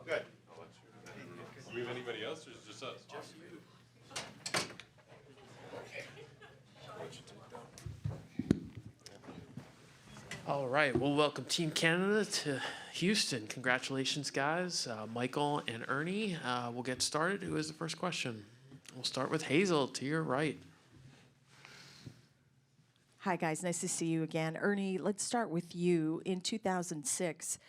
Good. Do we have anybody else, or is it just us? Just you. All right, well, welcome Team Canada to Houston. Congratulations, guys. Michael and Ernie. We'll get started. Who has the first question? We'll start with Hazel to your right. Hi, guys. Nice to see you again. Ernie, let's start with you. In 2006,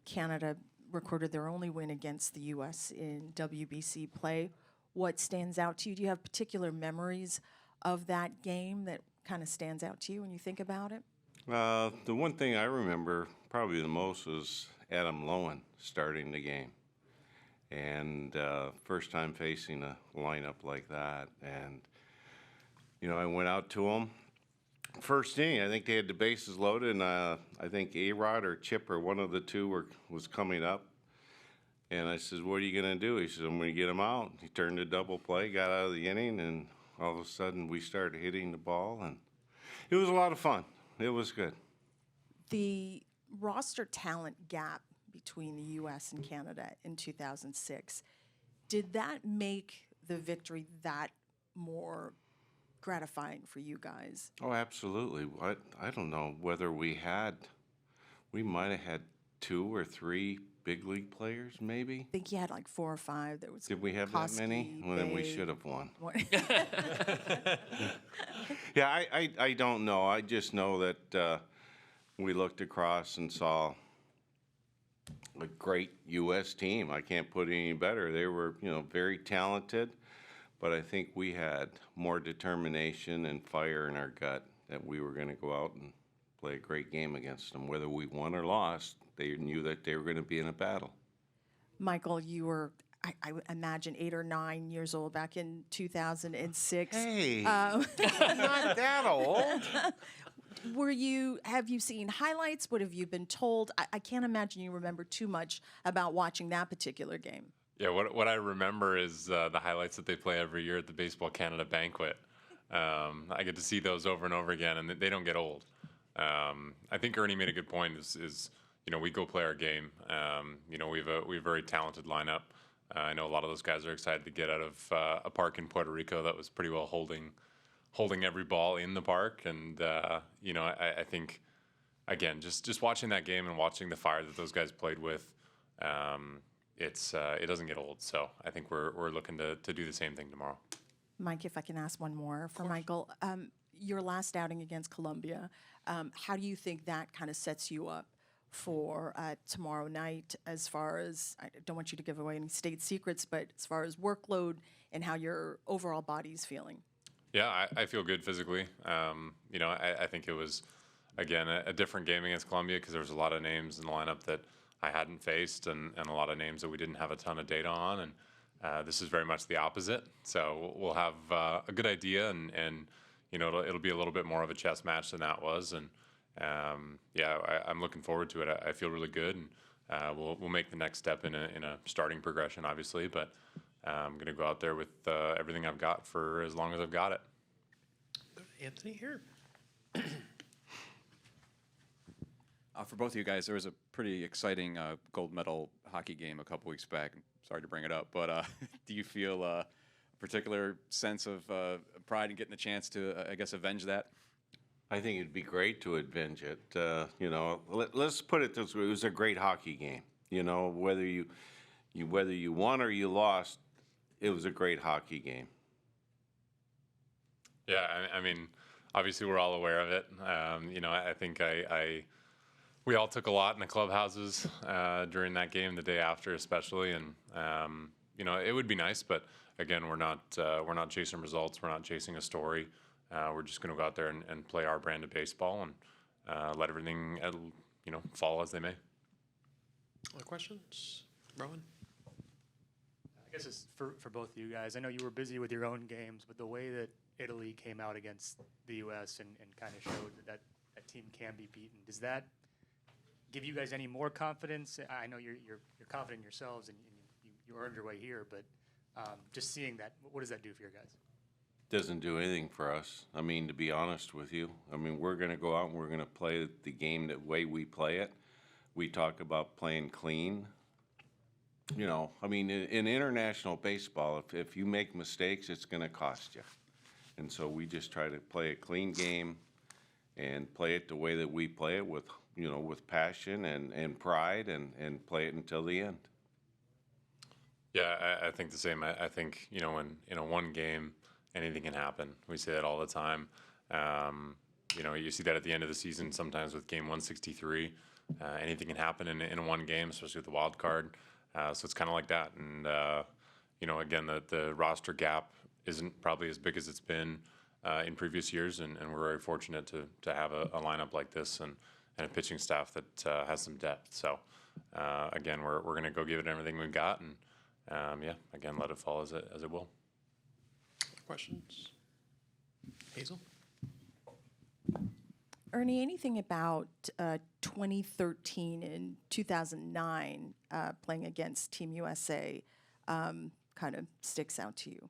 Canada recorded their only win against the U.S. in WBC play. What stands out to you? Do you have particular memories of that game that kind of stands out to you when you think about it? The one thing I remember probably the most was Adam Lowen starting the game. And first time facing a lineup like that. And, you know, I went out to him. First inning, I think they had the bases loaded, and I think A-Rod or Chip or one of the two was coming up. And I said, what are you going to do? He said, I'm going to get him out. He turned a double play, got out of the inning, and all of a sudden we started hitting the ball. And it was a lot of fun. It was good. The roster talent gap between the U.S. and Canada in 2006, did that make the victory that more gratifying for you guys? Oh, absolutely. I don't know whether we might have had 2 or 3 big league players, maybe. I think you had like 4 or 5. There was Did we have that many? Well, then we should have won. Yeah, I don't know. I just know that we looked across and saw a great U.S. team. I can't put it any better. They were, you know, very talented, but I think we had more determination and fire in our gut that we were going to go out and play a great game against them. Whether we won or lost, they knew that they were going to be in a battle. Michael, you were, I would imagine, 8 or 9 years old back in 2006. Hey, not that old. Have you seen highlights? What have you been told? I can't imagine you remember too much about watching that particular game. Yeah, what I remember is the highlights that they play every year at the Baseball Canada banquet. I get to see those over and over again, and they don't get old. I think Ernie made a good point. Is you know, we go play our game. You know, we have a very talented lineup. I know a lot of those guys are excited to get out of a park in Puerto Rico that was pretty well holding every ball in the park. And you know, I think again, just watching that game and watching the fire that those guys played with, it doesn't get old. So I think we're looking to do the same thing tomorrow. Mike, if I can ask one more for Michael. Your last outing against Colombia, how do you think that kind of sets you up for tomorrow night, as far as, I don't want you to give away any state secrets, but as far as workload and how your overall body's feeling? Yeah, I feel good physically. You know, I think it was, again, a different game against Colombia because there was a lot of names in the lineup that I hadn't faced and a lot of names that we didn't have a ton of data on. And this is very much the opposite. So we'll have a good idea, and you know, it'll be a little bit more of a chess match than that was. And yeah, I'm looking forward to it. I feel really good, and we'll make the next step in a starting progression, obviously. But I'm going to go out there with everything I've got for as long as I've got it. Anthony here. For both of you guys, there was a pretty exciting gold medal hockey game a couple weeks back. Sorry to bring it up, but do you feel a particular sense of pride in getting the chance to, I guess, avenge that? I think it'd be great to avenge it. You know, let's put it this way: it was a great hockey game. You know, whether you won or you lost, it was a great hockey game. Yeah, I mean, obviously we're all aware of it. You know, I think we all took a lot in the clubhouses during that game, the day after especially, and you know, it would be nice, but again, we're not chasing results, we're not chasing a story. We're just going to go out there and play our brand of baseball and let everything you know, fall as they may. Other questions, Rowan? I guess it's for both of you guys. I know you were busy with your own games, but the way that Italy came out against the U.S. and kind of showed that team can be beaten, does that give you guys any more confidence? I know you're confident in yourselves and you earned your way here, but just seeing that, what does that do for your guys? Doesn't do anything for us. I mean, to be honest with you, I mean, we're going to go out and we're going to play the game the way we play it. We talk about playing clean, You know, I mean, in international baseball, if you make mistakes, it's going to cost you. And so we just try to play a clean game and play it the way that we play it with, you know, with passion and pride and play it until the end. Yeah, I think the same. I think, you know, in a one game, anything can happen. We say that all the time. You know, you see that at the end of the season sometimes with game 163. Anything can happen in one game, especially with the wild card. So it's kind of like that. And, you know, again, the roster gap isn't probably as big as it's been in previous years. And we're very fortunate to have a lineup like this and a pitching staff that has some depth. So, again, we're going to go give it everything we've got. And, yeah, again, let it fall as it will. Questions? Hazel? Ernie, anything about 2013 and 2009 playing against Team USA kind of sticks out to you?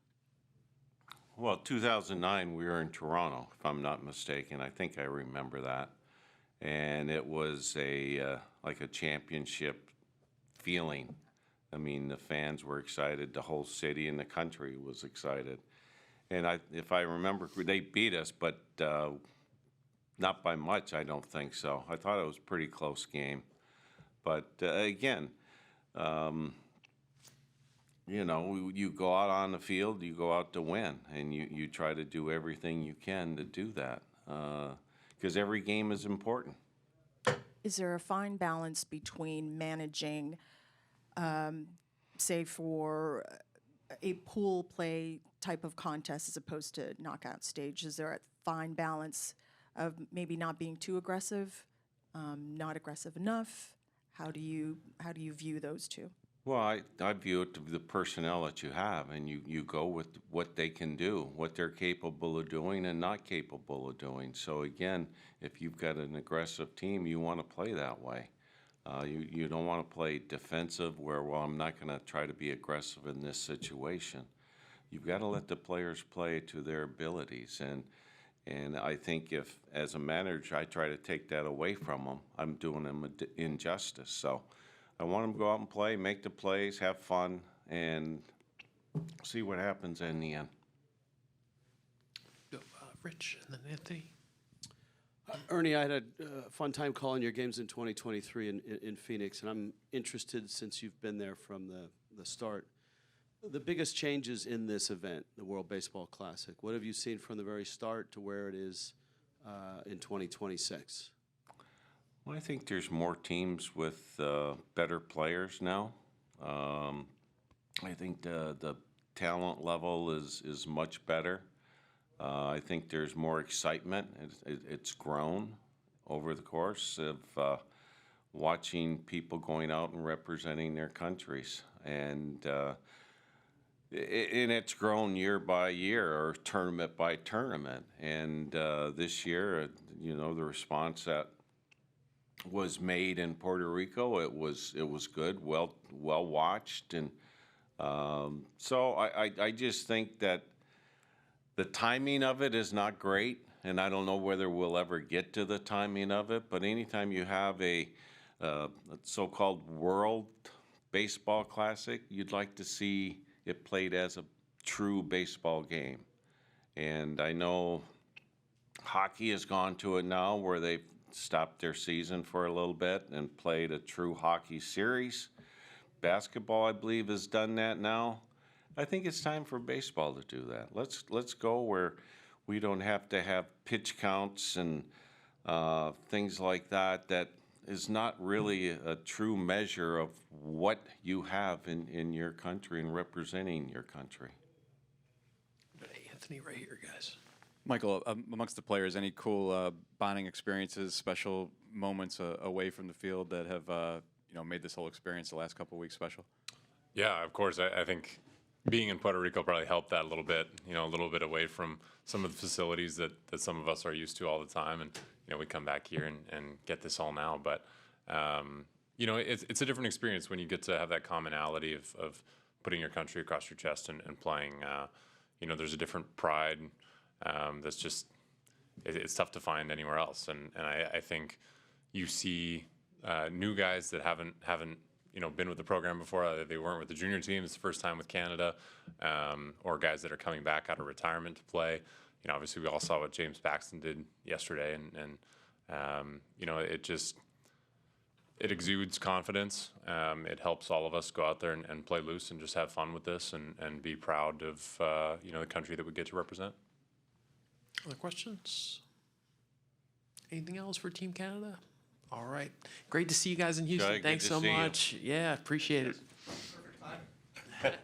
Well, 2009, we were in Toronto, if I'm not mistaken. I think I remember that. And it was like a championship feeling. I mean, the fans were excited. The whole city and the country was excited. And if I remember, they beat us, but not by much, I don't think so. I thought it was a pretty close game. But again, you know, you go out on the field, you go out to win, and you try to do everything you can to do that because every game is important. Is there a fine balance between managing, say, for a pool play type of contest as opposed to knockout stage? Is there a fine balance of maybe not being too aggressive, not aggressive enough? How do you view those two? Well, I view it to the personnel that you have, and you go with what they can do, what they're capable of doing and not capable of doing. So again, if you've got an aggressive team, you want to play that way. You don't want to play defensive where, well, I'm not going to try to be aggressive in this situation. You've got to let the players play to their abilities. And I think if, as a manager, I try to take that away from them, I'm doing them an injustice. So I want them to go out and play, make the plays, have fun, and see what happens in the end. Rich, and then Anthony. Ernie, I had a fun time calling your games in 2023 in Phoenix, and I'm interested, since you've been there from the start, the biggest changes in this event, the World Baseball Classic. What have you seen from the very start to where it is in 2026? Well, I think there's more teams with better players now. I think the talent level is much better. I think there's more excitement. It's grown over the course of watching people going out and representing their countries. And it's grown year by year or tournament by tournament. And this year, you know, the response that was made in Puerto Rico, it was good, well watched. And so I just think that the timing of it is not great, and I don't know whether we'll ever get to the timing of it, but anytime you have a so-called World Baseball Classic, you'd like to see it played as a true baseball game. And I know hockey has gone to it now where they've stopped their season for a little bit and played a true hockey series. Basketball, I believe, has done that now. I think it's time for baseball to do that. Let's go where we don't have to have pitch counts and things like that. That is not really a true measure of what you have in your country and representing your country. Anthony, right here, guys. Michael, amongst the players, any cool bonding experiences, special moments away from the field that have made this whole experience the last couple of weeks special? Yeah, of course. I think being in Puerto Rico probably helped that a little bit, a little bit away from some of the facilities that some of us are used to all the time. And, we come back here and get this all now. But, it's a different experience when you get to have that commonality of putting your country across your chest and playing. There's a different pride that's just, it's tough to find anywhere else. And I think you see new guys that haven't been with the program before. They weren't with the junior team. It's the first time with Canada, or guys that are coming back out of retirement to play. Obviously we all saw what James Paxton did yesterday, and it exudes confidence. It helps all of us go out there and play loose and just have fun with this and be proud of the country that we get to represent. Other questions? Anything else for Team Canada? All right. Great to see you guys in Houston. Good Thanks to so see you. much. Yeah, appreciate it.